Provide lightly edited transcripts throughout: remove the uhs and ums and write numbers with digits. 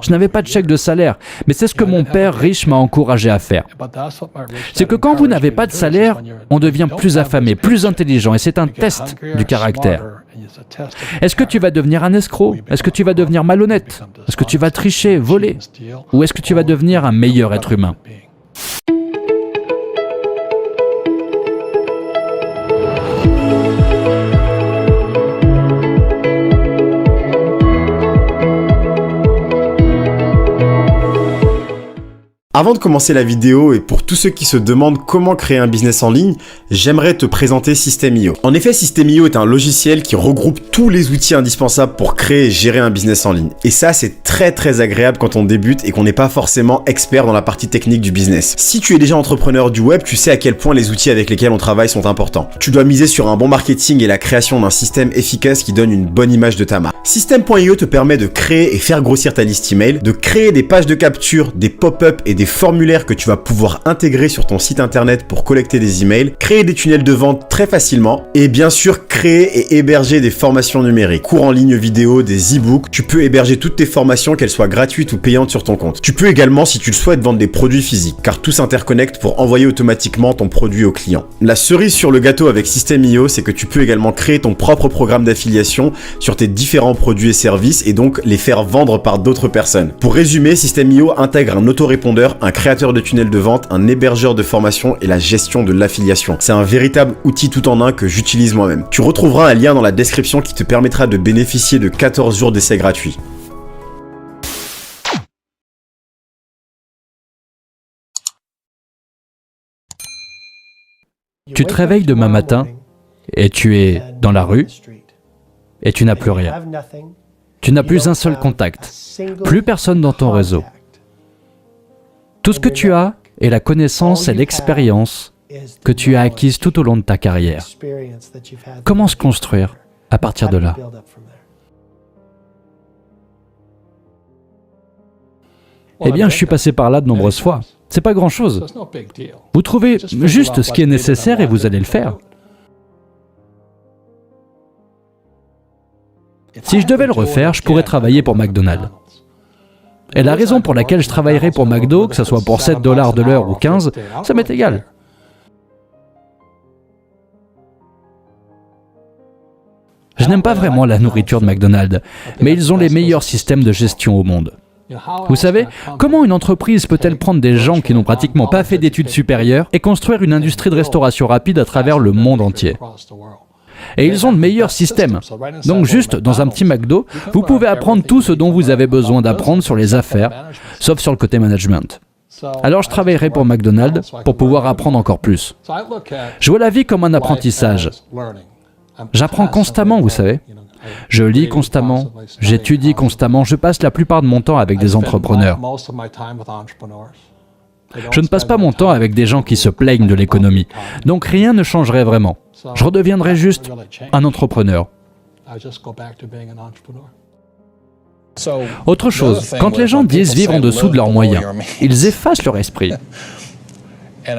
Je n'avais pas de chèque de salaire, mais c'est ce que mon père riche m'a encouragé à faire. C'est que quand vous n'avez pas de salaire, on devient plus affamé, plus intelligent, et c'est un test du caractère. Est-ce que tu vas devenir un escroc? Est-ce que tu vas devenir malhonnête? Est-ce que tu vas tricher, voler? Ou est-ce que tu vas devenir un meilleur être humain? Avant de commencer la vidéo et pour tous ceux qui se demandent comment créer un business en ligne, j'aimerais te présenter System.io. En effet, System.io est un logiciel qui regroupe tous les outils indispensables pour créer et gérer un business en ligne. Et ça, c'est très agréable quand on débute et qu'on n'est pas forcément expert dans la partie technique du business. Si tu es déjà entrepreneur du web, tu sais à quel point les outils avec lesquels on travaille sont importants. Tu dois miser sur un bon marketing et la création d'un système efficace qui donne une bonne image de ta marque. System.io te permet de créer et faire grossir ta liste email, de créer des pages de capture, des pop-up et des formulaires que tu vas pouvoir intégrer sur ton site internet pour collecter des emails, créer des tunnels de vente très facilement et bien sûr créer et héberger des formations numériques, cours en ligne vidéo, des e-books. Tu peux héberger toutes tes formations, qu'elles soient gratuites ou payantes sur ton compte. Tu peux également, si tu le souhaites, vendre des produits physiques car tout s'interconnecte pour envoyer automatiquement ton produit au client. La cerise sur le gâteau avec System.io, c'est que tu peux également créer ton propre programme d'affiliation sur tes différents produits et services et donc les faire vendre par d'autres personnes. Pour résumer, System.io intègre un autorépondeur, un créateur de tunnels de vente, un hébergeur de formation et la gestion de l'affiliation. C'est un véritable outil tout en un que j'utilise moi-même. Tu retrouveras un lien dans la description qui te permettra de bénéficier de 14 jours d'essai gratuit. Tu te réveilles demain matin et tu es dans la rue et tu n'as plus rien. Tu n'as plus un seul contact, plus personne dans ton réseau. Tout ce que tu as est la connaissance et l'expérience que tu as acquises tout au long de ta carrière. Comment se construire à partir de là? Eh bien, je suis passé par là de nombreuses fois. C'est pas grand-chose. Vous trouvez juste ce qui est nécessaire et vous allez le faire. Si je devais le refaire, je pourrais travailler pour McDonald's. Et la raison pour laquelle je travaillerais pour McDo, que ce soit pour 7 $ de l'heure ou 15, ça m'est égal. Je n'aime pas vraiment la nourriture de McDonald's, mais ils ont les meilleurs systèmes de gestion au monde. Vous savez, comment une entreprise peut-elle prendre des gens qui n'ont pratiquement pas fait d'études supérieures et construire une industrie de restauration rapide à travers le monde entier? Et ils ont le meilleur système. Donc juste dans un petit McDo, vous pouvez apprendre tout ce dont vous avez besoin d'apprendre sur les affaires, sauf sur le côté management. Alors je travaillerai pour McDonald's pour pouvoir apprendre encore plus. Je vois la vie comme un apprentissage. J'apprends constamment, vous savez. Je lis constamment, j'étudie constamment, je passe la plupart de mon temps avec des entrepreneurs. Je ne passe pas mon temps avec des gens qui se plaignent de l'économie, donc rien ne changerait vraiment. Je redeviendrai juste un entrepreneur. Autre chose, quand les gens disent vivre en dessous de leurs moyens, ils effacent leur esprit.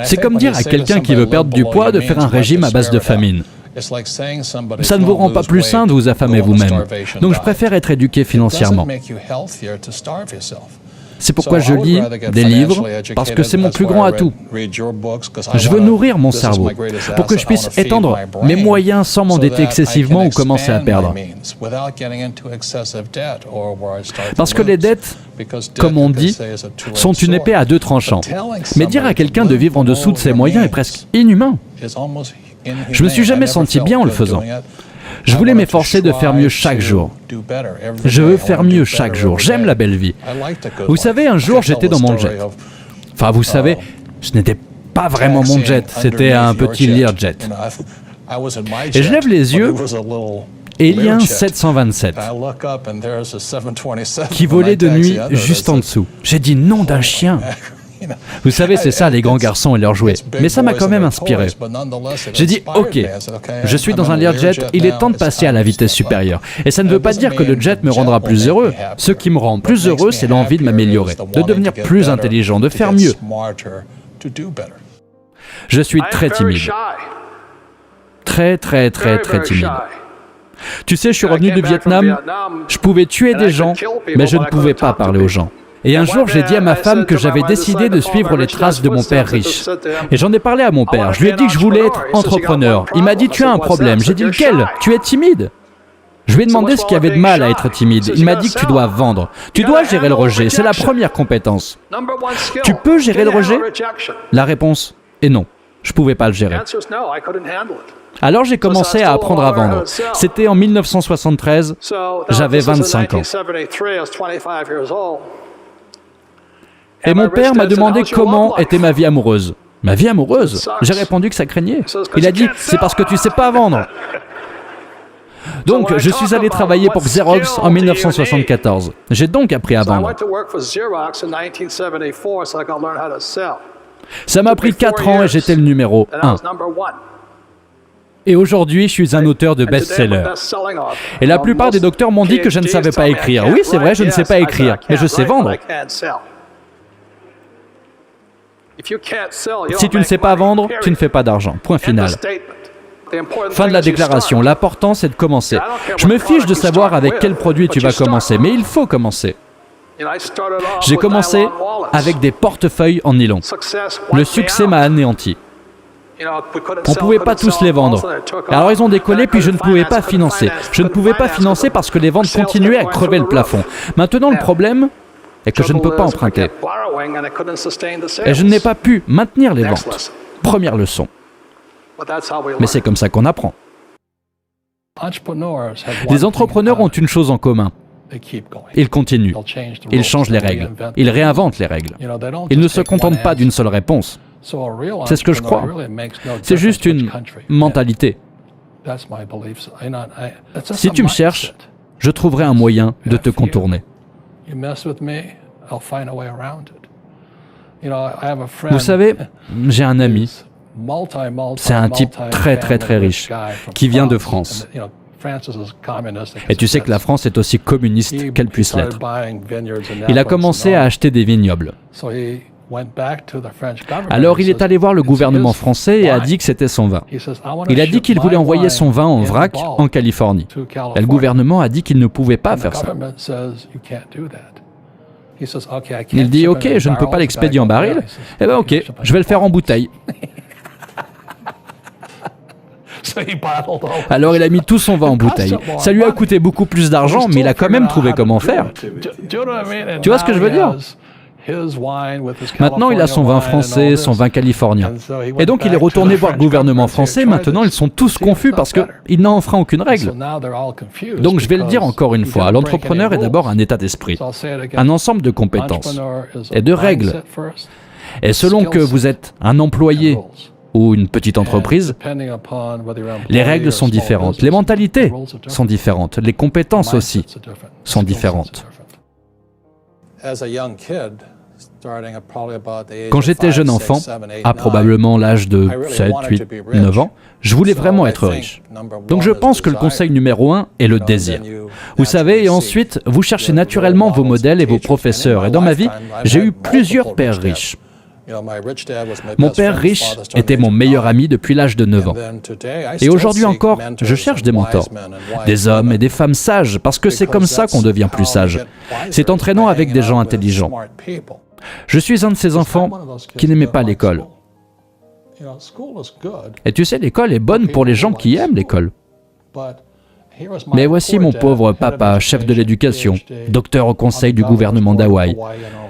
C'est comme dire à quelqu'un qui veut perdre du poids de faire un régime à base de famine. Ça ne vous rend pas plus sain de vous affamer vous-même. Donc je préfère être éduqué financièrement. C'est pourquoi je lis des livres, parce que c'est mon plus grand atout. Je veux nourrir mon cerveau, pour que je puisse étendre mes moyens sans m'endetter excessivement ou commencer à perdre. Parce que les dettes, comme on dit, sont une épée à deux tranchants. Mais dire à quelqu'un de vivre en dessous de ses moyens est presque inhumain. Je me suis jamais senti bien en le faisant. Je voulais m'efforcer de faire mieux chaque jour. Je veux faire mieux chaque jour. J'aime la belle vie. Vous savez, un jour, j'étais dans mon jet. Enfin, vous savez, ce n'était pas vraiment mon jet, c'était un petit Learjet. Et je lève les yeux, et il y a un 727 qui volait de nuit juste en dessous. J'ai dit nom d'un chien. Vous savez, c'est ça les grands garçons et leurs jouets. Mais ça m'a quand même inspiré. J'ai dit, ok, je suis dans un Learjet, il est temps de passer à la vitesse supérieure. Et ça ne veut pas dire que le jet me rendra plus heureux. Ce qui me rend plus heureux, c'est l'envie de m'améliorer, de devenir plus intelligent, de faire mieux. Je suis très timide. Très timide. Tu sais, je suis revenu du Vietnam, je pouvais tuer des gens, mais je ne pouvais pas parler aux gens. Et un jour, j'ai dit à ma femme que j'avais décidé de suivre les traces de mon père riche. Et j'en ai parlé à mon père. Je lui ai dit que je voulais être entrepreneur. Il m'a dit, tu as un problème. J'ai dit, lequel? Tu es timide. Je lui ai demandé ce qu'il y avait de mal à être timide. Il m'a dit que tu dois vendre. Tu dois gérer le rejet. C'est la première compétence. Tu peux gérer le rejet? La réponse est non. Je ne pouvais pas le gérer. Alors j'ai commencé à apprendre à vendre. C'était en 1973. J'avais 25 ans. Et mon père m'a demandé comment était ma vie amoureuse. Ma vie amoureuse? J'ai répondu que ça craignait. Il a dit, c'est parce que tu ne sais pas vendre. Donc, je suis allé travailler pour Xerox en 1974. J'ai donc appris à vendre. Ça m'a pris 4 ans et j'étais le numéro 1. Et aujourd'hui, je suis un auteur de best-seller. Et la plupart des docteurs m'ont dit que je ne savais pas écrire. Oui, c'est vrai, je ne sais pas écrire, mais je sais vendre. Si tu ne sais pas vendre, tu ne fais pas d'argent. Point final. Fin de la déclaration. L'important, c'est de commencer. Je me fiche de savoir avec quel produit tu vas commencer, mais il faut commencer. J'ai commencé avec des portefeuilles en nylon. Le succès m'a anéanti. On ne pouvait pas tous les vendre. Alors ils ont décollé, puis je ne pouvais pas financer. Je ne pouvais pas financer parce que les ventes continuaient à crever le plafond. Maintenant, le problème est que je ne peux pas emprunter. Et je n'ai pas pu maintenir les ventes. Première leçon. Mais c'est comme ça qu'on apprend. Les entrepreneurs ont une chose en commun. Ils continuent. Ils changent les règles. Ils réinventent les règles. Ils ne se contentent pas d'une seule réponse. C'est ce que je crois. C'est juste une mentalité. Si tu me cherches, je trouverai un moyen de te contourner. Vous savez, j'ai un ami. C'est un type très riche qui vient de France. Et tu sais que la France est aussi communiste qu'elle puisse l'être. Il a commencé à acheter des vignobles. Alors il est allé voir le gouvernement français et a dit que c'était son vin. Il a dit qu'il voulait envoyer son vin en vrac en Californie. Et le gouvernement a dit qu'il ne pouvait pas faire ça. Il dit « Ok, je ne peux pas l'expédier en baril. Eh bien ok, je vais le faire en bouteille. » Alors il a mis tout son vin en bouteille. Ça lui a coûté beaucoup plus d'argent, mais il a quand même trouvé comment faire. Tu vois ce que je veux dire? Maintenant, il a son vin français, son vin californien. Et donc, il est retourné voir le gouvernement français. Maintenant, ils sont tous confus parce qu'il n'a enfreint aucune règle. Donc, je vais le dire encore une fois, l'entrepreneur est d'abord un état d'esprit, un ensemble de compétences et de règles. Et selon que vous êtes un employé ou une petite entreprise, les règles sont différentes, les mentalités sont différentes, les compétences aussi sont différentes. Quand j'étais jeune enfant, à probablement l'âge de 7, 8, 9 ans, je voulais vraiment être riche. Donc je pense que le conseil numéro 1 est le désir. Vous savez, et ensuite, vous cherchez naturellement vos modèles et vos professeurs. Et dans ma vie, j'ai eu plusieurs pères riches. Mon père riche était mon meilleur ami depuis l'âge de 9 ans. Et aujourd'hui encore, je cherche des mentors, des hommes et des femmes sages, parce que c'est comme ça qu'on devient plus sage. C'est en traînant avec des gens intelligents. Je suis un de ces enfants qui n'aimait pas l'école. Et tu sais, l'école est bonne pour les gens qui aiment l'école. Mais voici mon pauvre papa, chef de l'éducation, docteur au conseil du gouvernement d'Hawaï.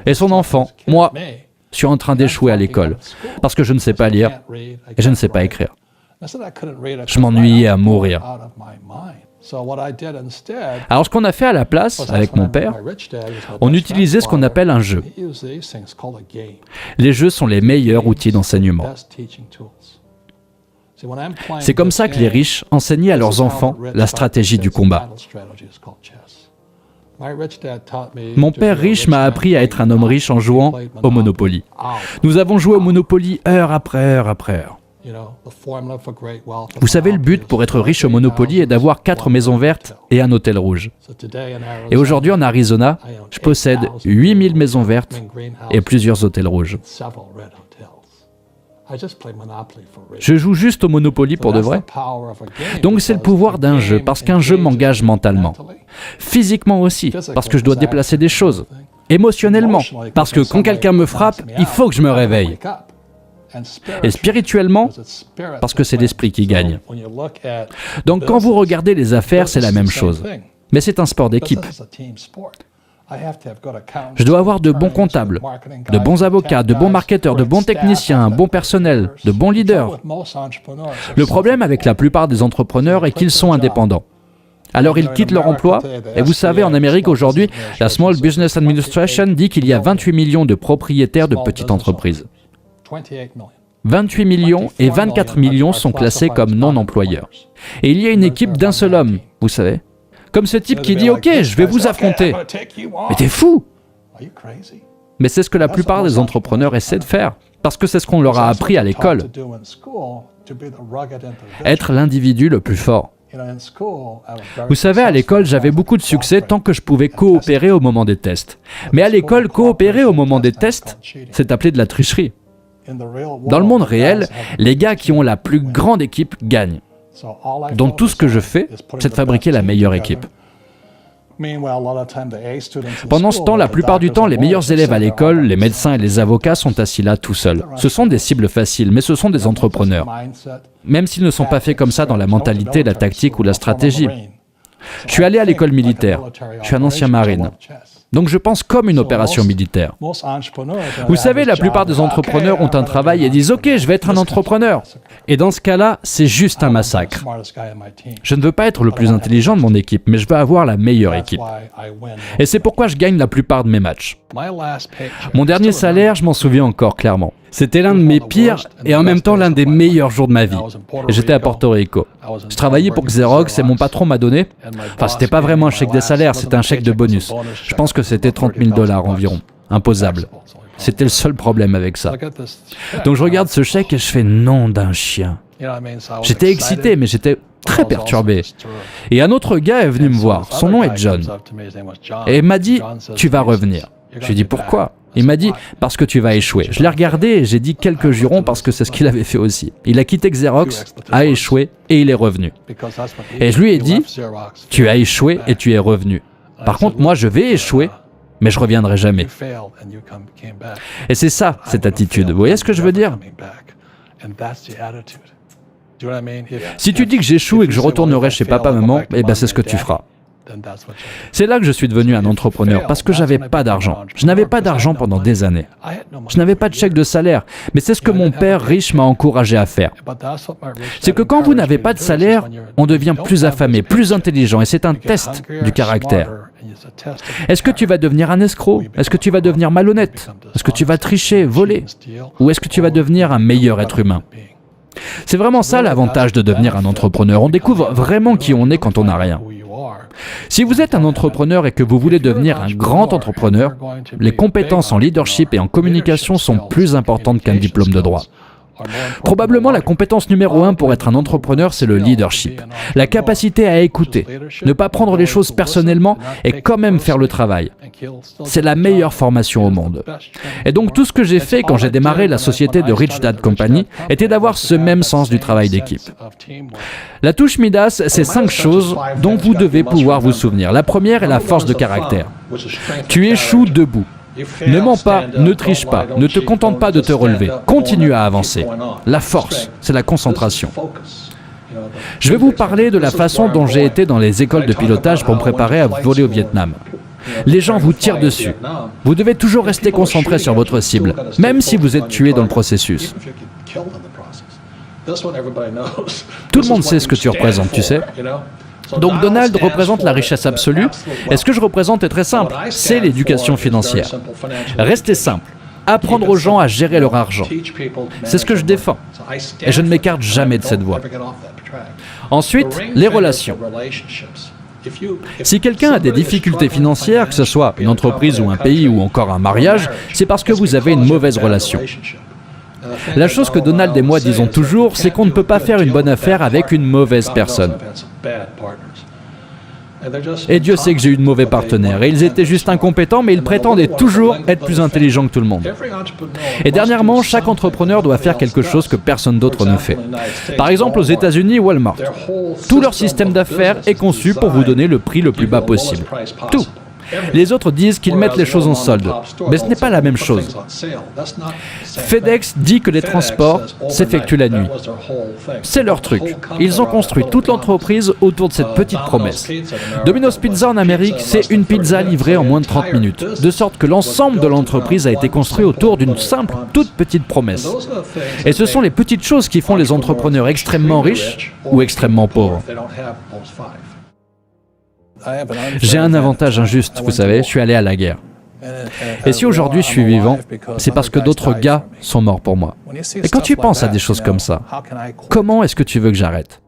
Et son enfant, moi, suis en train d'échouer à l'école, parce que je ne sais pas lire et je ne sais pas écrire. Je m'ennuyais à mourir. Alors ce qu'on a fait à la place, avec mon père, on utilisait ce qu'on appelle un jeu. Les jeux sont les meilleurs outils d'enseignement. C'est comme ça que les riches enseignaient à leurs enfants la stratégie du combat. Mon père riche m'a appris à être un homme riche en jouant au Monopoly. Nous avons joué au Monopoly heure après heure après heure. Vous savez, le but pour être riche au Monopoly est d'avoir 4 maisons vertes et un hôtel rouge. Et aujourd'hui, en Arizona, je possède 8000 maisons vertes et plusieurs hôtels rouges. Je joue juste au Monopoly pour de vrai. Donc c'est le pouvoir d'un jeu, parce qu'un jeu m'engage mentalement. Physiquement aussi, parce que je dois déplacer des choses. Émotionnellement, parce que quand quelqu'un me frappe, il faut que je me réveille. Et spirituellement, parce que c'est l'esprit qui gagne. Donc quand vous regardez les affaires, c'est la même chose. Mais c'est un sport d'équipe. Je dois avoir de bons comptables, de bons avocats, de bons marketeurs, de bons techniciens, un bon personnel, de bons leaders. Le problème avec la plupart des entrepreneurs est qu'ils sont indépendants. Alors ils quittent leur emploi, et vous savez, en Amérique aujourd'hui, la Small Business Administration dit qu'il y a 28 millions de propriétaires de petites entreprises. 28 millions et 24 millions sont classés comme non-employeurs. Et il y a une équipe d'un seul homme, vous savez. Comme ce type qui dit « Ok, je vais vous affronter ». Mais t'es fou! Mais c'est ce que la plupart des entrepreneurs essaient de faire, parce que c'est ce qu'on leur a appris à l'école. Être l'individu le plus fort. Vous savez, à l'école, j'avais beaucoup de succès tant que je pouvais coopérer au moment des tests. Mais à l'école, coopérer au moment des tests, c'est appelé de la tricherie. Dans le monde réel, les gars qui ont la plus grande équipe gagnent. Donc tout ce que je fais, c'est de fabriquer la meilleure équipe. Pendant ce temps, la plupart du temps, les meilleurs élèves à l'école, les médecins et les avocats sont assis là tout seuls. Ce sont des cibles faciles, mais ce sont des entrepreneurs. Même s'ils ne sont pas faits comme ça dans la mentalité, la tactique ou la stratégie. Je suis allé à l'école militaire. Je suis un ancien marine. Donc je pense comme une opération militaire. Vous savez, la plupart des entrepreneurs ont un travail et disent « Ok, je vais être un entrepreneur ». Et dans ce cas-là, c'est juste un massacre. Je ne veux pas être le plus intelligent de mon équipe, mais je veux avoir la meilleure équipe. Et c'est pourquoi je gagne la plupart de mes matchs. Mon dernier salaire, je m'en souviens encore clairement. C'était l'un de mes pires et en même temps l'un des meilleurs jours de ma vie. Et j'étais à Porto Rico. Je travaillais pour Xerox et mon patron m'a donné... Enfin, c'était pas vraiment un chèque de salaire, c'était un chèque de bonus. Je pense que c'était 30 000 $ environ, imposable. C'était le seul problème avec ça. Donc je regarde ce chèque et je fais nom d'un chien. J'étais excité, mais j'étais très perturbé. Et un autre gars est venu me voir, son nom est John. Et il m'a dit, tu vas revenir. Je lui ai dit, pourquoi ? Il m'a dit, parce que tu vas échouer. Je l'ai regardé et j'ai dit quelques jurons parce que c'est ce qu'il avait fait aussi. Il a quitté Xerox, a échoué et il est revenu. Et je lui ai dit, tu as échoué et tu es revenu. Par contre, moi, je vais échouer, mais je reviendrai jamais. Et c'est ça, cette attitude. Vous voyez ce que je veux dire ? Si tu dis que j'échoue et que je retournerai chez papa-maman, eh ben c'est ce que tu feras. C'est là que je suis devenu un entrepreneur, parce que j'avais pas d'argent. Je n'avais pas d'argent pendant des années. Je n'avais pas de chèque de salaire, mais c'est ce que mon père riche m'a encouragé à faire. C'est que quand vous n'avez pas de salaire, on devient plus affamé, plus intelligent, et c'est un test du caractère. Est-ce que tu vas devenir un escroc ? Est-ce que tu vas devenir malhonnête ? Est-ce que tu vas tricher, voler ? Ou est-ce que tu vas devenir un meilleur être humain ? C'est vraiment ça l'avantage de devenir un entrepreneur. On découvre vraiment qui on est quand on n'a rien. Si vous êtes un entrepreneur et que vous voulez devenir un grand entrepreneur, les compétences en leadership et en communication sont plus importantes qu'un diplôme de droit. Probablement la compétence numéro 1 pour être un entrepreneur, c'est le leadership. La capacité à écouter, ne pas prendre les choses personnellement et quand même faire le travail. C'est la meilleure formation au monde. Et donc tout ce que j'ai fait quand j'ai démarré la société de Rich Dad Company était d'avoir ce même sens du travail d'équipe. La touche Midas, c'est 5 choses dont vous devez pouvoir vous souvenir. La première est la force de caractère. Tu échoues debout. Ne mens pas, ne triche pas, ne te contente pas de te relever. Continue à avancer. La force, c'est la concentration. Je vais vous parler de la façon dont j'ai été dans les écoles de pilotage pour me préparer à voler au Vietnam. Les gens vous tirent dessus. Vous devez toujours rester concentré sur votre cible, même si vous êtes tué dans le processus. Tout le monde sait ce que tu représentes, tu sais. Donc Donald représente la richesse absolue, et ce que je représente est très simple, c'est l'éducation financière. Restez simple, apprendre aux gens à gérer leur argent. C'est ce que je défends, et je ne m'écarte jamais de cette voie. Ensuite, les relations. Si quelqu'un a des difficultés financières, que ce soit une entreprise ou un pays ou encore un mariage, c'est parce que vous avez une mauvaise relation. La chose que Donald et moi disons toujours, c'est qu'on ne peut pas faire une bonne affaire avec une mauvaise personne. Et Dieu sait que j'ai eu de mauvais partenaires, et ils étaient juste incompétents, mais ils prétendaient toujours être plus intelligents que tout le monde. Et dernièrement, chaque entrepreneur doit faire quelque chose que personne d'autre ne fait. Par exemple, aux États-Unis, Walmart. Tout leur système d'affaires est conçu pour vous donner le prix le plus bas possible. Tout. Les autres disent qu'ils mettent les choses en solde, mais ce n'est pas la même chose. FedEx dit que les transports s'effectuent la nuit. C'est leur truc. Ils ont construit toute l'entreprise autour de cette petite promesse. Domino's Pizza en Amérique, c'est une pizza livrée en moins de 30 minutes, de sorte que l'ensemble de l'entreprise a été construit autour d'une simple, toute petite promesse. Et ce sont les petites choses qui font les entrepreneurs extrêmement riches ou extrêmement pauvres. J'ai un avantage injuste, vous savez, je suis allé à la guerre. Et si aujourd'hui je suis vivant, c'est parce que d'autres gars sont morts pour moi. Et quand tu penses à des choses comme ça, comment est-ce que tu veux que j'arrête ?